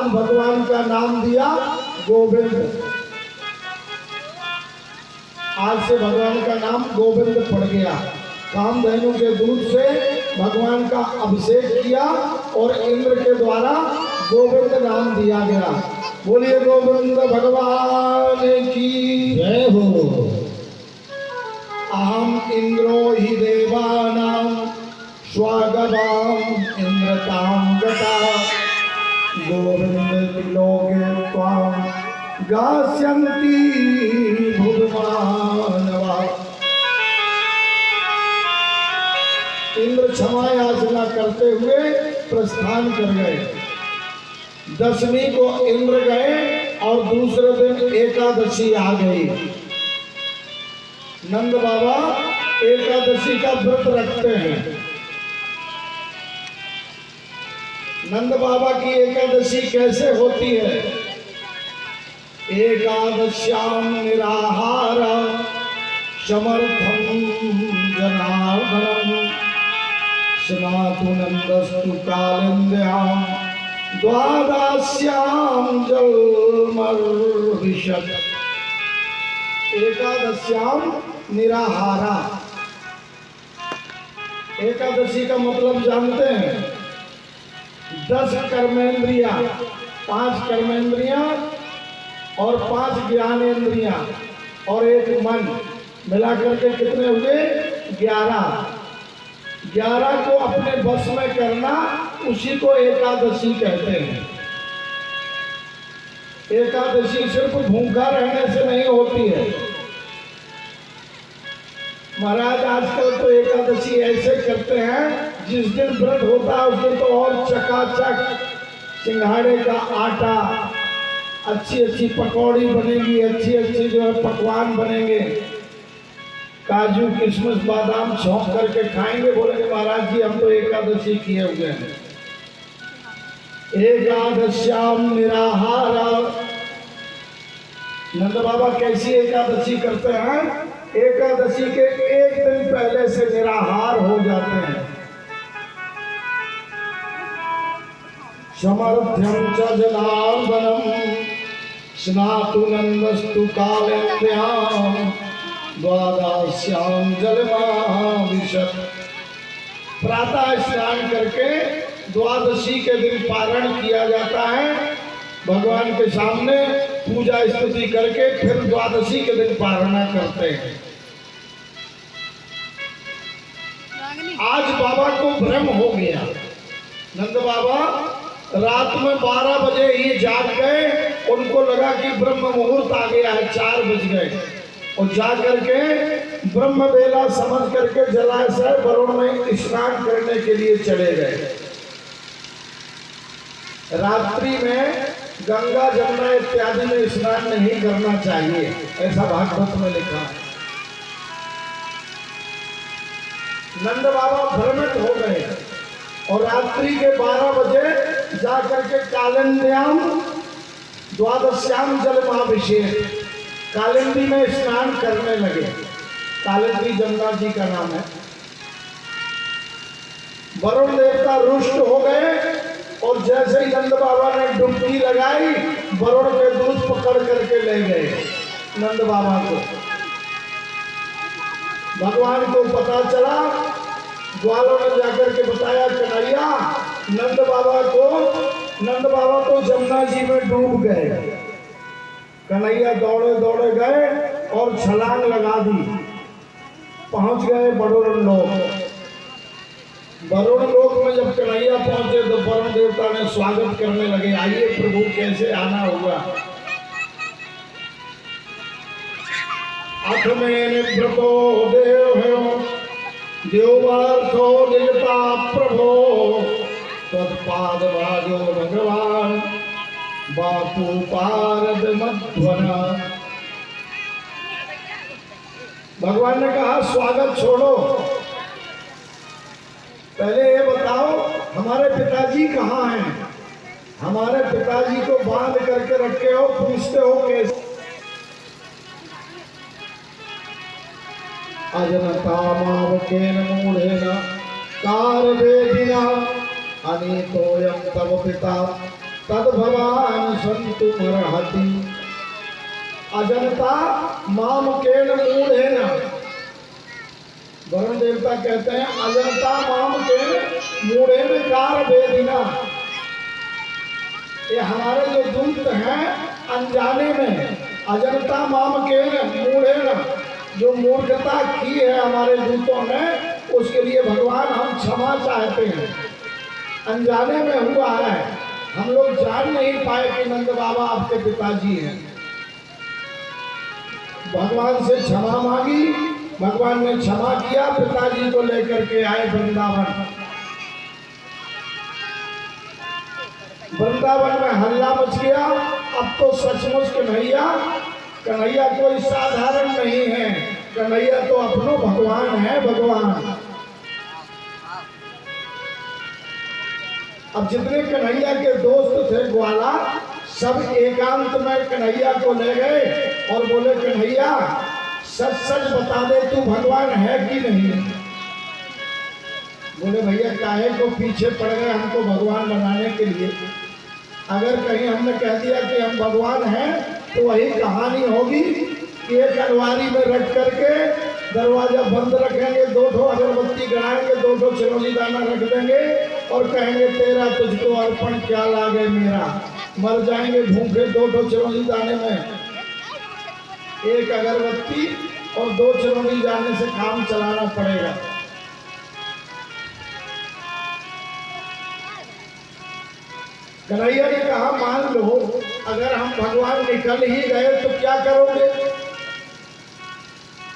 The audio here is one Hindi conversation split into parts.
आज भगवान का नाम दिया गोविंद। आज से भगवान का नाम गोविंद पड़ गया। कामधेनु के दूध से भगवान का अभिषेक किया और इंद्र के द्वारा गोविंद नाम दिया गया। बोलिए गोविंद भगवान की जय हो। अहम इंद्रो हि देवानां स्वागतां इंद्रतां गता गोविंद लोके त्वां गास्यन्ति भुवमानवा। इंद्र क्षमा याचना करते हुए प्रस्थान कर गए। दशमी को इंद्र गए और दूसरे दिन एकादशी आ गई। नंद बाबा एकादशी का व्रत रखते हैं। नंद बाबा की एकादशी कैसे होती है? एकादश्याम निराहार समर्थम जनार्दनम स्नातु नंदस्तु कालिंद्याम द्वादश्याम जलमर्विशत। एकादश्याम निराहारा। एकादशी का मतलब जानते हैं? 10 कर्मेंद्रिया, 5 कर्मेंद्रिया और 5 ज्ञानेंद्रिया और एक मन मिलाकर के कितने हुए? 11। 11 को अपने बस में करना, उसी को एकादशी कहते हैं। एकादशी सिर्फ भूखा रहने से नहीं होती है महाराज। आजकल तो एकादशी ऐसे करते हैं, जिस दिन व्रत होता है उस दिन तो और चकाचक सिंघाड़े का आटा, अच्छी अच्छी पकौड़ी बनेगी, अच्छी अच्छी जो है पकवान बनेंगे, काजू किशमिश बादाम छौंक करके खाएंगे। बोलेंगे महाराज जी हम तो एकादशी किए हुए हैं। एकादश्याम निराहारा। नंद बाबा कैसी एकादशी करते हैं? एकादशी के एक दिन पहले से निराहार हो जाते हैं। समर्थ्यम च जनार्दनम स्नातु नंदस्तु कालिंद्याम द्वादश्याम जलमाविशत। प्रातः स्नान करके द्वादशी के दिन पारण किया जाता है। भगवान के सामने पूजा स्तुति करके फिर द्वादशी के दिन पारणा करते हैं। आज बाबा को भ्रम हो गया। नंद बाबा रात में 12 बजे ही जाग गए। उनको लगा कि ब्रह्म मुहूर्त आ गया है, 4 बज गए, और जा करके ब्रह्म बेला समझ करके जलाशय वरुण में स्नान करने के लिए चले गए। रात्रि में गंगा जमुना इत्यादि में स्नान नहीं करना चाहिए, ऐसा भागवत में लिखा है। नंद बाबा भ्रमित हो गए और रात्रि के 12 बजे जाकर के कालिंद्याम द्वादश्याम जलमाभिषेक, कालिंदी में स्नान करने लगे। कालिंदी जमुना जी का नाम है। वरुण देवता रुष्ट हो गए और जैसे ही नंद बाबा ने डुबकी लगाई, वरुण के दूध पकड़ करके ले गए नंद बाबा को। भगवान को पता चला, ग्वालों ने जाकर के बताया कन्हैया नंद बाबा तो जमुना जी में डूब गए। कन्हैया दौड़े दौड़े गए और छलांग लगा दी। पहुंच गए वरुण लोक। वरुण लोक में जब कन्हैया पहुंचे तो वरुण देवता ने स्वागत करने लगे, आइए प्रभु कैसे आना हुआ। अथ में निवृतो देव देवार्थो निजता प्रभो तत्पाद भाजो भगवान बापू पारद मध्वना। भगवान ने कहा स्वागत छोड़ो, पहले ये बताओ हमारे पिताजी कहाँ हैं? हमारे पिताजी को बांध करके रखे हो, पूछते हो कैसे? अजनतामावकेन मूढ़ेन कारवेदिना अनीतोऽयं तव पिता तद भगवान संतु मरहति अजनता माम केन मूढ़ेन। वरुण देवता कहते हैं अजनता माम केन मूढ़ेन कार वेदिना। ये हमारे जो दूत हैं अनजाने में, अजनता माम केन मूढ़ेन, जो मूर्खता की है हमारे दूतों ने, उसके लिए भगवान हम क्षमा चाहते हैं। अनजाने में हुआ है, हम लोग जान नहीं पाए कि नंद बाबा आपके पिताजी हैं। भगवान से क्षमा मांगी, भगवान ने क्षमा किया, पिताजी को लेकर के आए वृंदावन। वृंदावन में हल्ला मच गया। अब तो सचमुच कन्हैया कोई साधारण नहीं है, कन्हैया तो अपनो भगवान है, भगवान। अब जितने कन्हैया के दोस्त थे ग्वाला, सब एकांत में कन्हैया को ले गए और बोले कन्हैया सच सच बता दे तू भगवान है कि नहीं। बोले भैया काहे को पीछे पड़ गए हमको भगवान बनाने के लिए। अगर कहीं हमने कह दिया कि हम भगवान हैं तो वही कहानी होगी कि एक अलमारी में रख करके दरवाजा बंद रखेंगे, 2 अगरबत्ती गड़ाएंगे, 2 चिरौंजी दाना रख देंगे और कहेंगे तेरा तुझको अर्पण क्या लागे मेरा। मर जाएंगे भूखे 2 चिरौंजी दाने में, 1 अगरबत्ती और 2 चिरौंजी दाने से काम चलाना पड़ेगा। कन्हैया ने कहा मान लो अगर हम भगवान निकल ही गए तो क्या करोगे।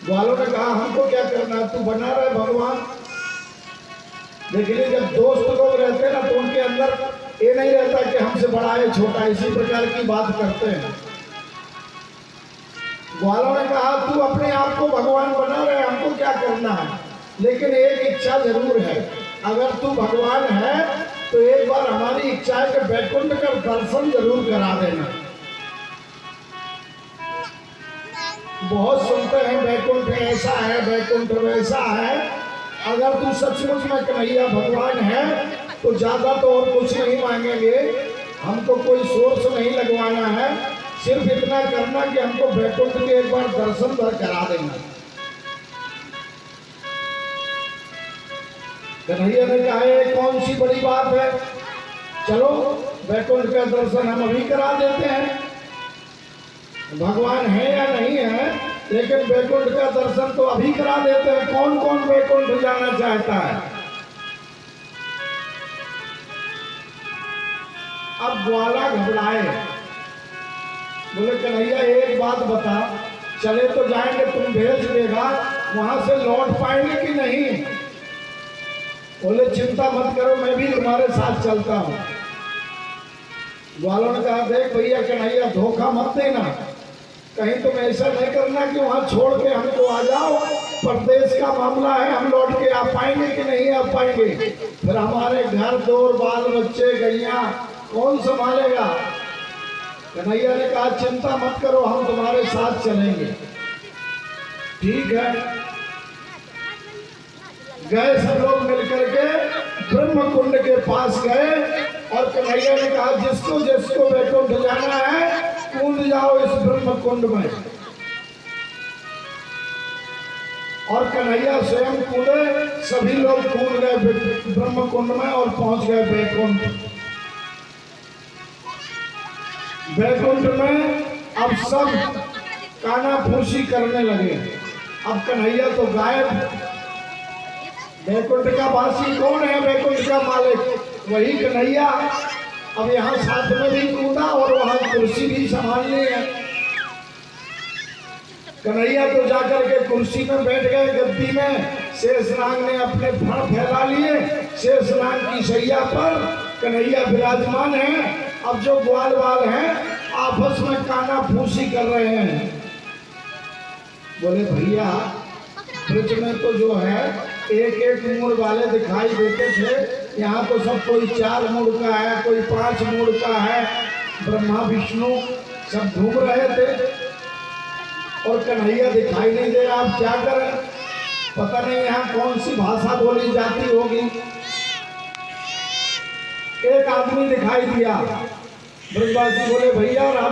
ग्वालों ने कहा हमको क्या करना, तू बना रहे भगवान। लेकिन जब दोस्त लोग रहते हैं ना तो उनके अंदर ये नहीं रहता कि हमसे बड़ा है छोटा है, इसी प्रकार की बात करते हैं। ग्वालों ने कहा तू अपने आप को भगवान बना रहे, हमको क्या करना है, लेकिन एक इच्छा जरूर है, अगर तू भगवान है तो एक बार हमारी इच्छा है कि वैकुंठ का दर्शन जरूर करा देना। बहुत सुनते हैं वैकुंठ ऐसा है, वैकुंठ वैसा है। अगर तू सचमुच में कन्हैया भगवान है तो ज्यादा तो और कुछ नहीं मांगेंगे, हमको कोई सोर्स नहीं लगवाना है, सिर्फ इतना करना कि हमको वैकुंठ के एक बार दर्शन करा देना। कन्हैया ने कहा ये कौन सी बड़ी बात है, चलो वैकुंठ का दर्शन हम अभी करा देते हैं। भगवान है या नहीं है, लेकिन वैकुंठ का दर्शन तो अभी करा देते हैं। कौन कौन वैकुंठ जाना चाहता है। अब ग्वाला घबराए, बोले कन्हैया एक बात बता, चले तो जाएंगे, तुम भेज देगा, वहां से लौट पाएंगे कि नहीं। बोले चिंता मत करो, मैं भी तुम्हारे साथ चलता हूं। ग्वालों ने कहा देख भैया कन्हैया धोखा मत देना, कहीं तुम ऐसा नहीं करना कि वहां छोड़ के हमको आ जाओ, परदेश का मामला है, हम लौट के आ पाएंगे कि नहीं आ पाएंगे, फिर हमारे घर दौर बाल बच्चे गैया कौन संभालेगा। कन्हैया ने कहा चिंता मत करो, हम तुम्हारे साथ चलेंगे। ठीक है, गए सब लोग मिलकर के ब्रह्म कुंड के पास गए और कन्हैया ने कहा जिसको जिसको वैकुंठ जाना है कूद जाओ इस ब्रह्म कुंड में। और कन्हैया स्वयं कूदे, सभी लोग कूद गए ब्रह्म कुंड में और पहुंच गए वैकुंठ। वैकुंठ में अब सब काना फूसी करने लगे। अब कन्हैया तो गायब। वैकुंठ का वासी कौन है, वैकुंठ का मालिक वही कन्हैया। अब यहाँ साथ में भी कूदा और वहां कुर्सी भी संभालनी है। कन्हैया तो जाकर के कुर्सी में बैठ गए गद्दी में, शेषनाग ने अपने फण फैला लिए, शेषनाग की शैया पर कन्हैया विराजमान है। अब जो ग्वाल वाल हैं आपस में काना फूसी कर रहे हैं। बोले भैया ब्रज में तो जो है एक एक मूड वाले दिखाई देते थे, यहाँ तो सब कोई 4 मूड का है, कोई 5 मूड का है। ब्रह्मा विष्णु सब घूम रहे थे और कन्हैया दिखाई नहीं दे। आप क्या करें, पता नहीं यहाँ कौन सी भाषा बोली जाती होगी। एक आदमी दिखाई दिया, ब्रजवासी बोले भैया राम